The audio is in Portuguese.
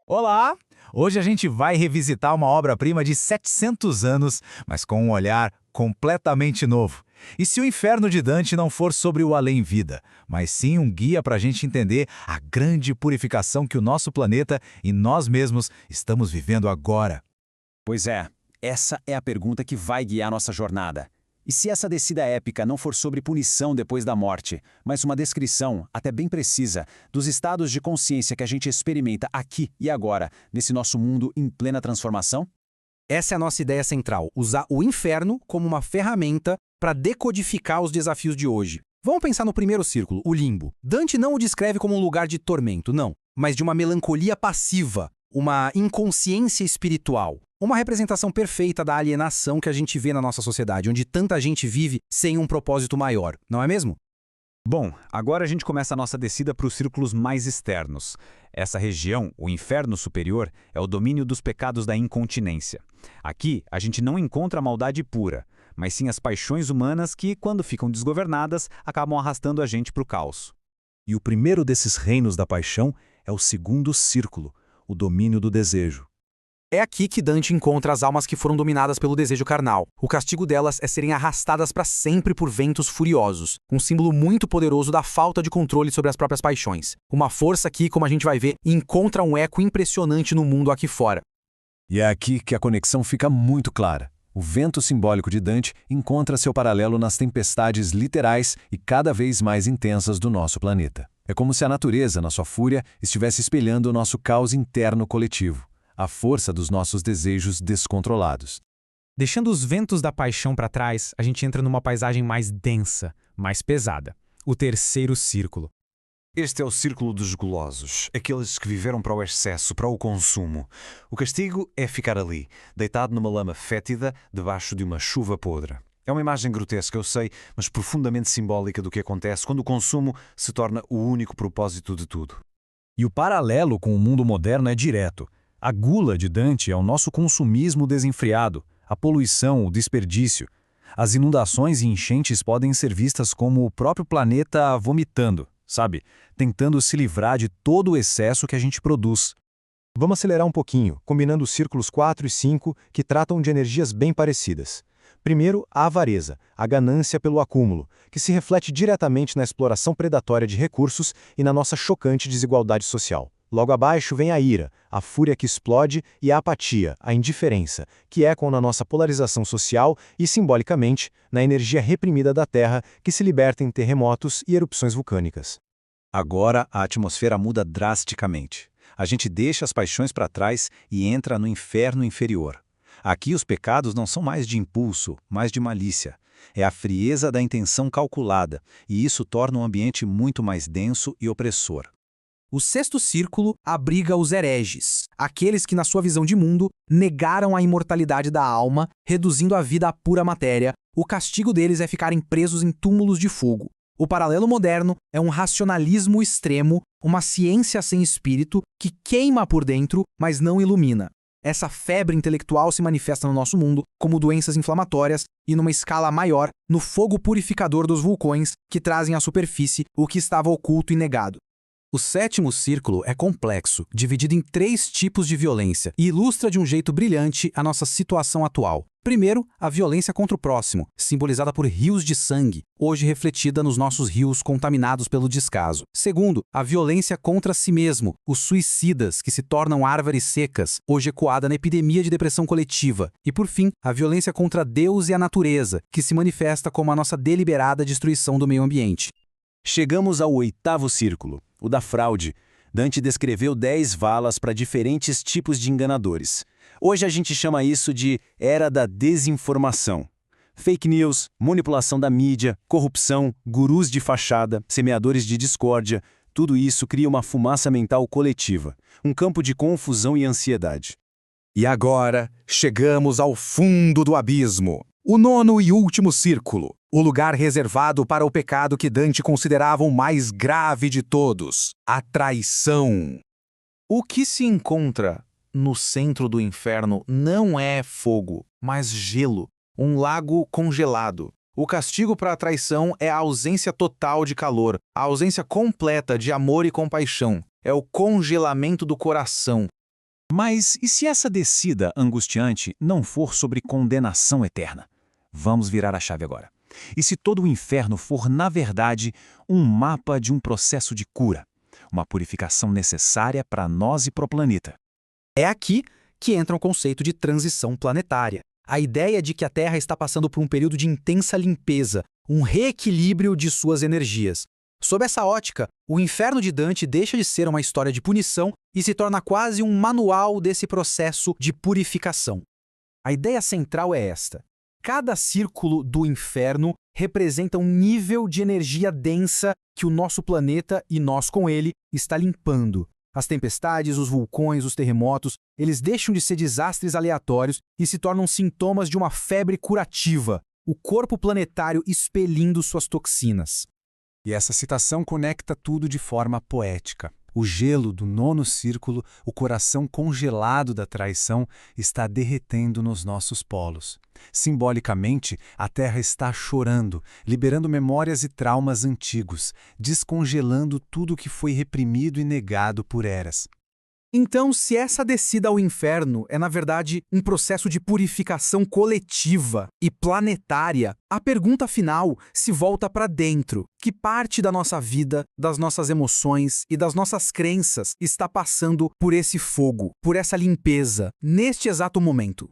Olá! Hoje a gente vai revisitar uma obra-prima de 700 anos, mas com um olhar completamente novo. E se o Inferno de Dante não for sobre o além-vida, mas sim um guia para a gente entender a grande purificação que o nosso planeta e nós mesmos estamos vivendo agora? Pois é, essa é a pergunta que vai guiar nossa jornada. E se essa descida épica não for sobre punição depois da morte, mas uma descrição, até bem precisa, dos estados de consciência que a gente experimenta aqui e agora, nesse nosso mundo em plena transformação? Essa é a nossa ideia central, usar o inferno como uma ferramenta para decodificar os desafios de hoje. Vamos pensar no primeiro círculo, o limbo. Dante não o descreve como um lugar de tormento, não, mas de uma melancolia passiva, uma inconsciência espiritual. Uma representação perfeita da alienação que a gente vê na nossa sociedade, onde tanta gente vive sem um propósito maior, não é mesmo? Bom, agora a gente começa a nossa descida para os círculos mais externos. Essa região, o inferno superior, é o domínio dos pecados da incontinência. Aqui, a gente não encontra a maldade pura, mas sim as paixões humanas que, quando ficam desgovernadas, acabam arrastando a gente para o caos. E o primeiro desses reinos da paixão é o segundo círculo, o domínio do desejo. É aqui que Dante encontra as almas que foram dominadas pelo desejo carnal. O castigo delas é serem arrastadas para sempre por ventos furiosos, um símbolo muito poderoso da falta de controle sobre as próprias paixões. Uma força que, como a gente vai ver, encontra um eco impressionante no mundo aqui fora. E é aqui que a conexão fica muito clara. O vento simbólico de Dante encontra seu paralelo nas tempestades literais e cada vez mais intensas do nosso planeta. É como se a natureza, na sua fúria, estivesse espelhando o nosso caos interno coletivo, a força dos nossos desejos descontrolados. Deixando os ventos da paixão para trás, a gente entra numa paisagem mais densa, mais pesada. O terceiro círculo. Este é o círculo dos gulosos, aqueles que viveram para o excesso, para o consumo. O castigo é ficar ali, deitado numa lama fétida, debaixo de uma chuva podre. É uma imagem grotesca, eu sei, mas profundamente simbólica do que acontece quando o consumo se torna o único propósito de tudo. E o paralelo com o mundo moderno é direto. A gula de Dante é o nosso consumismo desenfreado, a poluição, o desperdício. As inundações e enchentes podem ser vistas como o próprio planeta vomitando, sabe? Tentando se livrar de todo o excesso que a gente produz. Vamos acelerar um pouquinho, combinando os círculos 4 e 5, que tratam de energias bem parecidas. Primeiro, a avareza, a ganância pelo acúmulo, que se reflete diretamente na exploração predatória de recursos e na nossa chocante desigualdade social. Logo abaixo vem a ira, a fúria que explode, e a apatia, a indiferença, que ecoam na nossa polarização social e, simbolicamente, na energia reprimida da Terra que se liberta em terremotos e erupções vulcânicas. Agora a atmosfera muda drasticamente. A gente deixa as paixões para trás e entra no inferno inferior. Aqui os pecados não são mais de impulso, mas de malícia. É a frieza da intenção calculada, e isso torna o ambiente muito mais denso e opressor. O sexto círculo abriga os hereges, aqueles que, na sua visão de mundo, negaram a imortalidade da alma, reduzindo a vida à pura matéria. O castigo deles é ficarem presos em túmulos de fogo. O paralelo moderno é um racionalismo extremo, uma ciência sem espírito que queima por dentro, mas não ilumina. Essa febre intelectual se manifesta no nosso mundo como doenças inflamatórias e, numa escala maior, no fogo purificador dos vulcões que trazem à superfície o que estava oculto e negado. O sétimo círculo é complexo, dividido em 3 tipos de violência, e ilustra de um jeito brilhante a nossa situação atual. Primeiro, a violência contra o próximo, simbolizada por rios de sangue, hoje refletida nos nossos rios contaminados pelo descaso. Segundo, a violência contra si mesmo, os suicidas que se tornam árvores secas, hoje ecoada na epidemia de depressão coletiva. E por fim, a violência contra Deus e a natureza, que se manifesta como a nossa deliberada destruição do meio ambiente. Chegamos ao 8º círculo, o da fraude. Dante descreveu 10 valas para diferentes tipos de enganadores. Hoje a gente chama isso de Era da Desinformação. Fake news, manipulação da mídia, corrupção, gurus de fachada, semeadores de discórdia, tudo isso cria uma fumaça mental coletiva, um campo de confusão e ansiedade. E agora, chegamos ao fundo do abismo. O 9º e último círculo, o lugar reservado para o pecado que Dante considerava o mais grave de todos, a traição. O que se encontra no centro do inferno não é fogo, mas gelo, um lago congelado. O castigo para a traição é a ausência total de calor, a ausência completa de amor e compaixão. É o congelamento do coração. Mas e se essa descida angustiante não for sobre condenação eterna? Vamos virar a chave agora. E se todo o inferno for, na verdade, um mapa de um processo de cura, uma purificação necessária para nós e para o planeta? É aqui que entra o conceito de transição planetária. A ideia de que a Terra está passando por um período de intensa limpeza, um reequilíbrio de suas energias. Sob essa ótica, o Inferno de Dante deixa de ser uma história de punição e se torna quase um manual desse processo de purificação. A ideia central é esta. Cada círculo do inferno representa um nível de energia densa que o nosso planeta e nós com ele está limpando. As tempestades, os vulcões, os terremotos, eles deixam de ser desastres aleatórios e se tornam sintomas de uma febre curativa, o corpo planetário expelindo suas toxinas. E essa citação conecta tudo de forma poética. O gelo do 9º círculo, o coração congelado da traição, está derretendo nos nossos polos. Simbolicamente, a Terra está chorando, liberando memórias e traumas antigos, descongelando tudo que foi reprimido e negado por eras. Então, se essa descida ao inferno é, na verdade, um processo de purificação coletiva e planetária, a pergunta final se volta para dentro. Que parte da nossa vida, das nossas emoções e das nossas crenças está passando por esse fogo, por essa limpeza, neste exato momento?